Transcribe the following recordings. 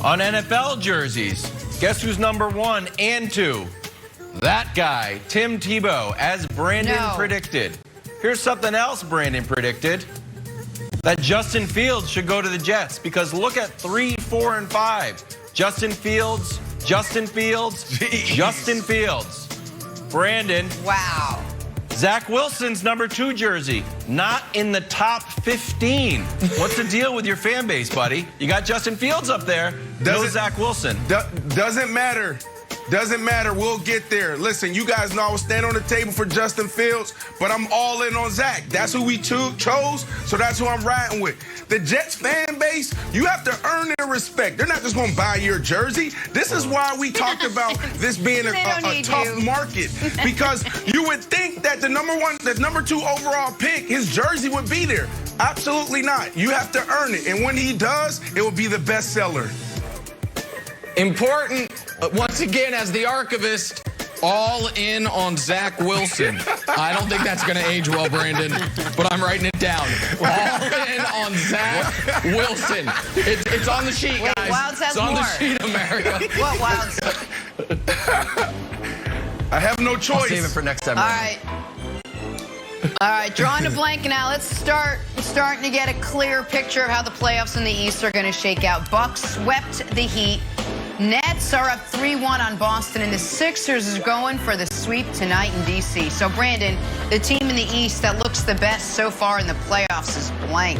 On NFL jerseys, guess who's number 1 and 2? That guy, Tim Tebow, as Brandon predicted. Here's something else Brandon predicted. That Justin Fields should go to the Jets, because look at 3, 4, and 5. Justin Fields, Justin Fields, Justin Fields. Brandon. Wow. Zach Wilson's number 2 jersey, not in the top 15. What's the deal with your fan base, buddy? You got Justin Fields up there, no Zach Wilson. Doesn't matter. Doesn't matter. We'll get there. Listen, you guys know I will stand on the table for Justin Fields, but I'm all in on Zach. That's who we chose, so that's who I'm riding with. The Jets fan base, you have to earn their respect. They're not just going to buy your jersey. This is why we talked about this being a tough market, because you would think that the number 2 overall pick, his jersey would be there. Absolutely not. You have to earn it, and when he does, it will be the bestseller. Important, once again, as the archivist, all in on Zach Wilson. I don't think that's going to age well, Brandon, but I'm writing it down. All in on Zach Wilson. It's on the sheet, guys. Wait, Wilds has it's on more. the sheet, America. What, Wilds? I have no choice. I'll save it for next time. All right, drawing a blank now. Let's starting to get a clear picture of how the playoffs in the East are going to shake out. Bucks swept the Heat. Nets are up 3-1 on Boston, and the Sixers is going for the sweep tonight in D.C. So, Brandon, the team in the East that looks the best so far in the playoffs is blank.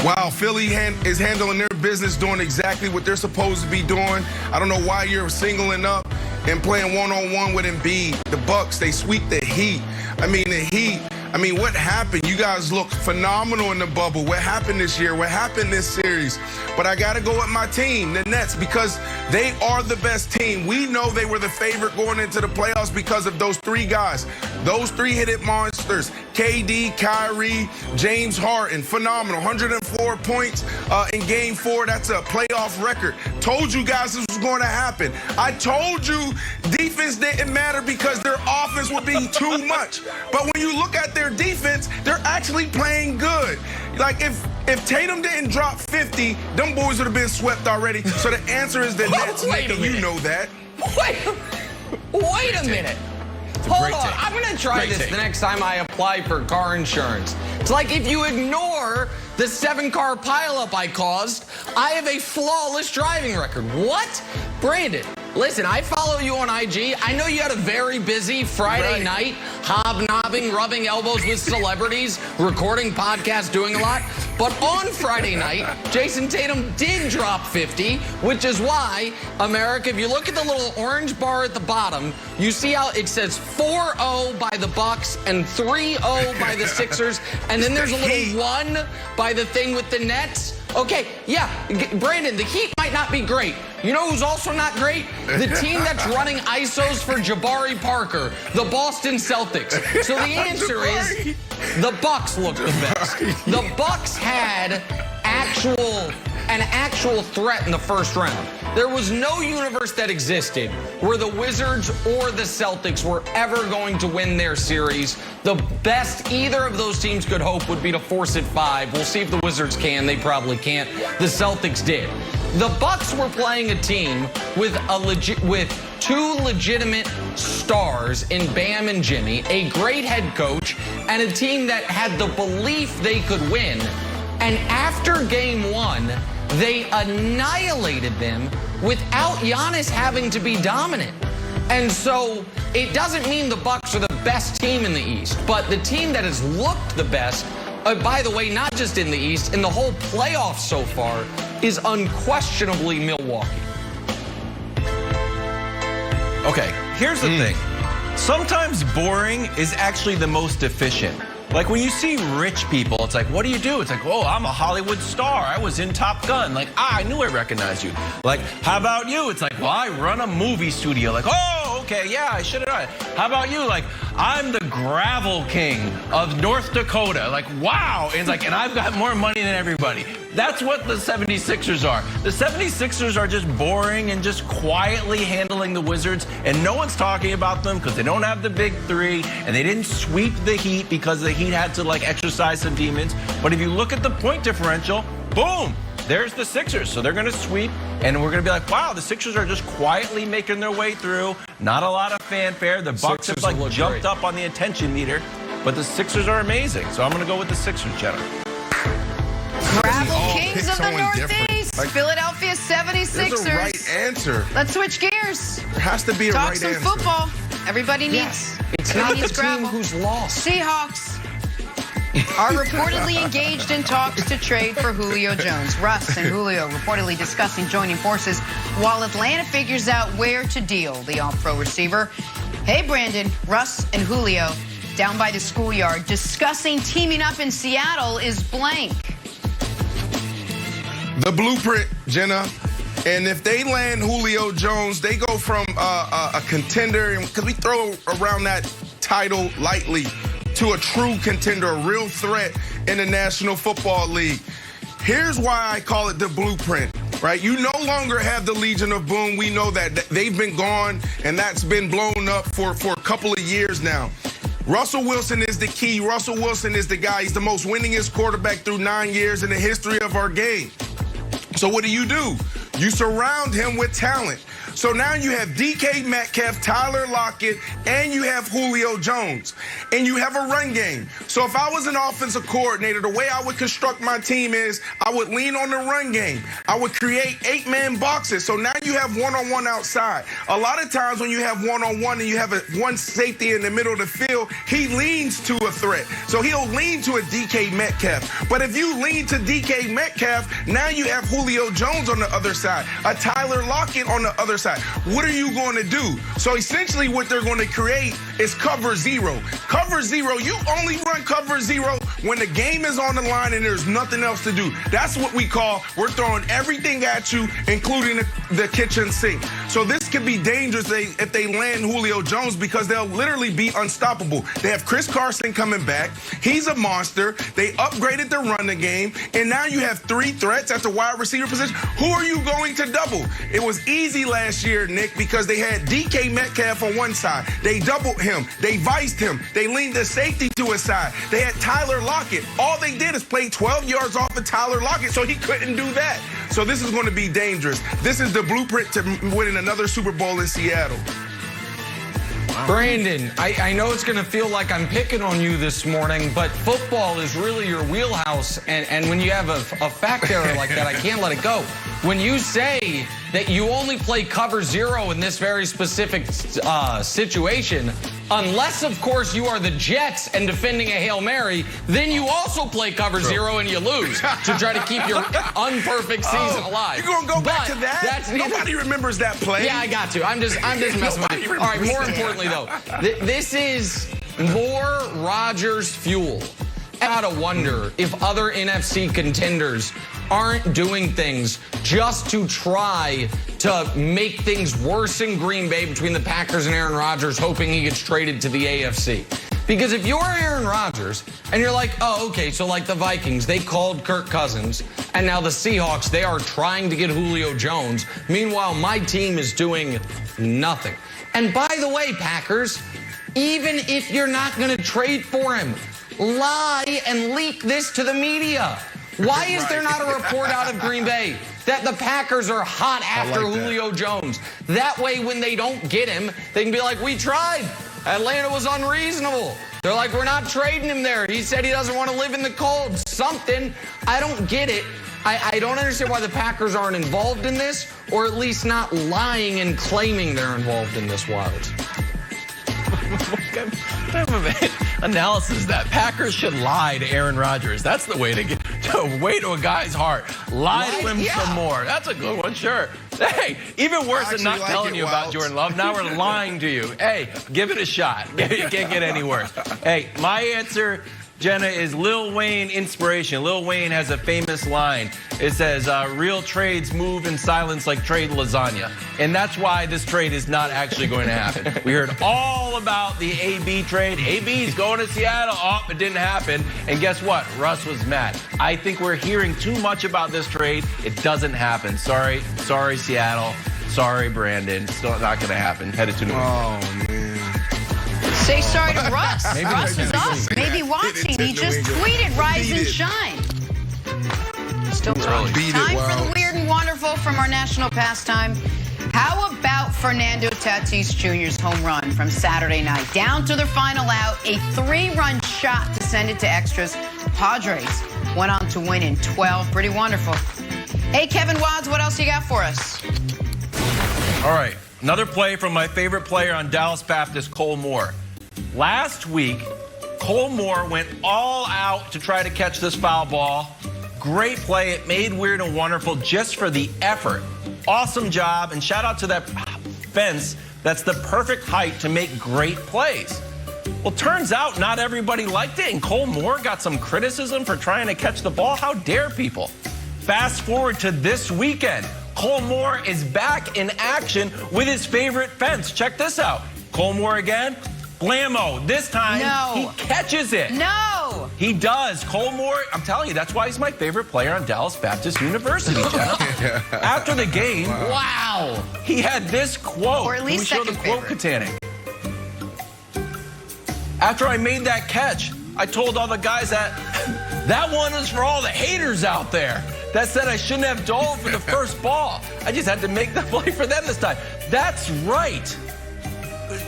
Wow, Philly is handling their business, doing exactly what they're supposed to be doing. I don't know why you're singling up and playing one-on-one with Embiid. The Bucks, they sweep the Heat. The Heat, what happened? You guys look phenomenal in the bubble. What happened this year? What happened this series? But I got to go with my team, the Nets, because they are the best team. We know they were the favorite going into the playoffs because of those 3 guys. Those 3-headed monsters, KD, Kyrie, James Harden, phenomenal. 104 points in Game 4. That's a playoff record. Told you guys this was going to happen. I told you defense didn't matter because their offense would be too much. But when you look at their defense, they're actually playing good. Like, if Tatum didn't drop 50, them boys would have been swept already. So the answer is the Nets. Wait a minute. You know that. Wait a minute. Hold on. I'm going to try this the next time I apply for car insurance. It's like if you ignore the 7-car pileup I caused, I have a flawless driving record. What? Brandon, listen, I follow you on IG. I know you had a very busy Friday night, hobnobbing, rubbing elbows with celebrities, recording podcasts, doing a lot. But on Friday night, Jason Tatum did drop 50, which is why, America, if you look at the little orange bar at the bottom, you see how it says 4-0 by the Bucks and 3-0 by the Sixers, and then there's a little 1 by the thing with the Nets. Okay, yeah, Brandon, the Heat might not be great. You know who's also not great? The team that's running ISOs for Jabari Parker, the Boston Celtics. So the answer is the Bucks look the best. The Bucks had an actual threat in the first round. There was no universe that existed where the Wizards or the Celtics were ever going to win their series. The best either of those teams could hope would be to force it 5. We'll see if the Wizards can. They probably can't. The Celtics did. The Bucks were playing a team with 2 legitimate stars in Bam and Jimmy, a great head coach, and a team that had the belief they could win. And after Game 1, they annihilated them without Giannis having to be dominant. And so it doesn't mean the Bucks are the best team in the East, but the team that has looked the best, by the way, not just in the East, in the whole playoffs so far, is unquestionably Milwaukee. Okay, here's the thing. Sometimes boring is actually the most efficient. Like when you see rich people, it's like, what do you do? It's like, oh, I'm a Hollywood star. I was in Top Gun. Like, I knew I recognized you. Like, how about you? It's like, well, I run a movie studio. Like, oh, okay, yeah, I should have done it. How about you? Like, I'm the gravel king of North Dakota. Like, wow. And it's like, and I've got more money than everybody. That's what the 76ers are. The 76ers are just boring and just quietly handling the Wizards, and no one's talking about them because they don't have the big 3, and they didn't sweep the Heat because the Heat had to, like, exercise some demons. But if you look at the point differential, boom, there's the Sixers. So they're going to sweep, and we're going to be like, wow, the Sixers are just quietly making their way through. Not a lot of fanfare. The Bucks have like jumped up on the attention meter, but the Sixers are amazing. So I'm going to go with the Sixers, Jenna. Gravel Kings of the Northeast, like, Philadelphia 76ers. There's a right answer. Let's switch gears. There has to be a Talk right some answer. football. Everybody needs. It's not the team gravel. who's lost. Seahawks are reportedly engaged in talks to trade for Julio Jones. Russ and Julio reportedly discussing joining forces while Atlanta figures out where to deal the all-pro receiver. Hey, Brandon, Russ and Julio down by the schoolyard discussing teaming up in Seattle is blank. The blueprint, Jenna. And if they land Julio Jones, they go from a contender, because we throw around that title lightly, to a true contender, a real threat in the National Football League. Here's why I call it the blueprint, right? You no longer have the Legion of Boom. We know that they've been gone, and that's been blown up for a couple of years now. Russell Wilson is the key. Russell Wilson is the guy. He's the most winningest quarterback through 9 years in the history of our game. So what do? You surround him with talent. So now you have DK Metcalf, Tyler Lockett, and you have Julio Jones. And you have a run game. So if I was an offensive coordinator, the way I would construct my team is I would lean on the run game. I would create 8-man boxes. So now you have one-on-one outside. A lot of times when you have one-on-one and you have one safety in the middle of the field, he leans to a threat. So he'll lean to a DK Metcalf. But if you lean to DK Metcalf, now you have Julio Jones on the other side, a Tyler Lockett on the other side. What are you going to do? So essentially what they're going to create is cover zero. Cover zero, you only run cover zero when the game is on the line and there's nothing else to do. That's what we call, we're throwing everything at you, including the kitchen sink. So this could be dangerous if they land Julio Jones, because they'll literally be unstoppable. They have Chris Carson coming back. He's a monster. They upgraded the run game, and now you have 3 threats at the wide receiver position. Who are you going to double? It was easy last year, Nick, because they had DK Metcalf on one side. They doubled him. They viced him. They leaned the safety to his side. They had Tyler Lockett. All they did is play 12 yards off of Tyler Lockett, so he couldn't do that. So this is going to be dangerous. This is the blueprint to winning another Super Bowl in Seattle. Brandon, I know it's going to feel like I'm picking on you this morning, but football is really your wheelhouse. And when you have a fact error like that, I can't let it go. When you say that you only play cover zero in this very specific situation, unless, of course, you are the Jets and defending a Hail Mary, then you also play cover zero and you lose to try to keep your unperfect season alive. You're going to go back to that? Nobody remembers that play. Yeah, I got to. I'm just messing with you. All right, more importantly, though, this is more Rodgers fuel. I gotta wonder if other NFC contenders aren't doing things just to try to make things worse in Green Bay between the Packers and Aaron Rodgers, hoping he gets traded to the AFC. Because if you're Aaron Rodgers and you're like, oh, okay, so like the Vikings, they called Kirk Cousins, and now the Seahawks, they are trying to get Julio Jones. Meanwhile, my team is doing nothing. And by the way, Packers, even if you're not going to trade for him, lie and leak this to the media. Why is there not a report out of Green Bay that the Packers are hot after Julio Jones? That way, when they don't get him, they can be like, we tried. Atlanta was unreasonable. They're like, we're not trading him there. He said he doesn't want to live in the cold. Something. I don't get it. I don't understand why the Packers aren't involved in this, or at least not lying and claiming they're involved in this, Wilds. What type of analysis is that? Packers should lie to Aaron Rodgers. That's the way to get to a guy's heart. Lie to him some more. That's a good one, sure. Hey, even worse than not telling you about Jordan Love. Now we're lying to you. Hey, give it a shot. You can't get any worse. Hey, my answer, Jenna, is Lil Wayne inspiration. Lil Wayne has a famous line. It says, real trades move in silence like trade lasagna. And that's why this trade is not actually going to happen. We heard all about the AB trade. AB's going to Seattle. Oh, it didn't happen. And guess what? Russ was mad. I think we're hearing too much about this trade. It doesn't happen. Sorry, Seattle. Sorry, Brandon. Still not going to happen. Headed to New England. Oh, man. Say sorry to Russ. Russ is up. Maybe watching. He just tweeted, rise and shine. still talking. Beat it, Time for the Wells. weird and wonderful from our national pastime. How about Fernando Tatis Jr.'s home run from Saturday night? Down to their final out, a 3-run shot to send it to extras. Padres went on to win in 12. Pretty wonderful. Hey, Kevin Wads, what else you got for us? All right, another play from my favorite player on Dallas Baptist, Cole Moore. Last week, Cole Moore went all out to try to catch this foul ball. Great play. It made weird and wonderful just for the effort. Awesome job, and shout out to that fence. That's the perfect height to make great plays. Well, turns out not everybody liked it, and Cole Moore got some criticism for trying to catch the ball. How dare people? Fast forward to this weekend. Cole Moore is back in action with his favorite fence. Check this out. Cole Moore again. Blammo. This time, he catches it. No. He does. Cole Moore, I'm telling you, that's why he's my favorite player on Dallas Baptist University, Jenna. After the game, wow, he had this quote. Or at least Can we show the quote, Katanic? After I made that catch, I told all the guys that one is for all the haters out there that said I shouldn't have dove for the first ball. I just had to make the play for them this time. That's right.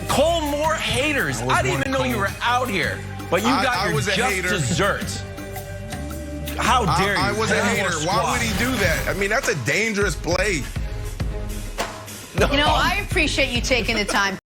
Cole Moore haters. I didn't even know you were out here, but you got your just desserts. How dare you? I was a hater. Why would he do that? I mean, that's a dangerous play. You know, I appreciate you taking the time.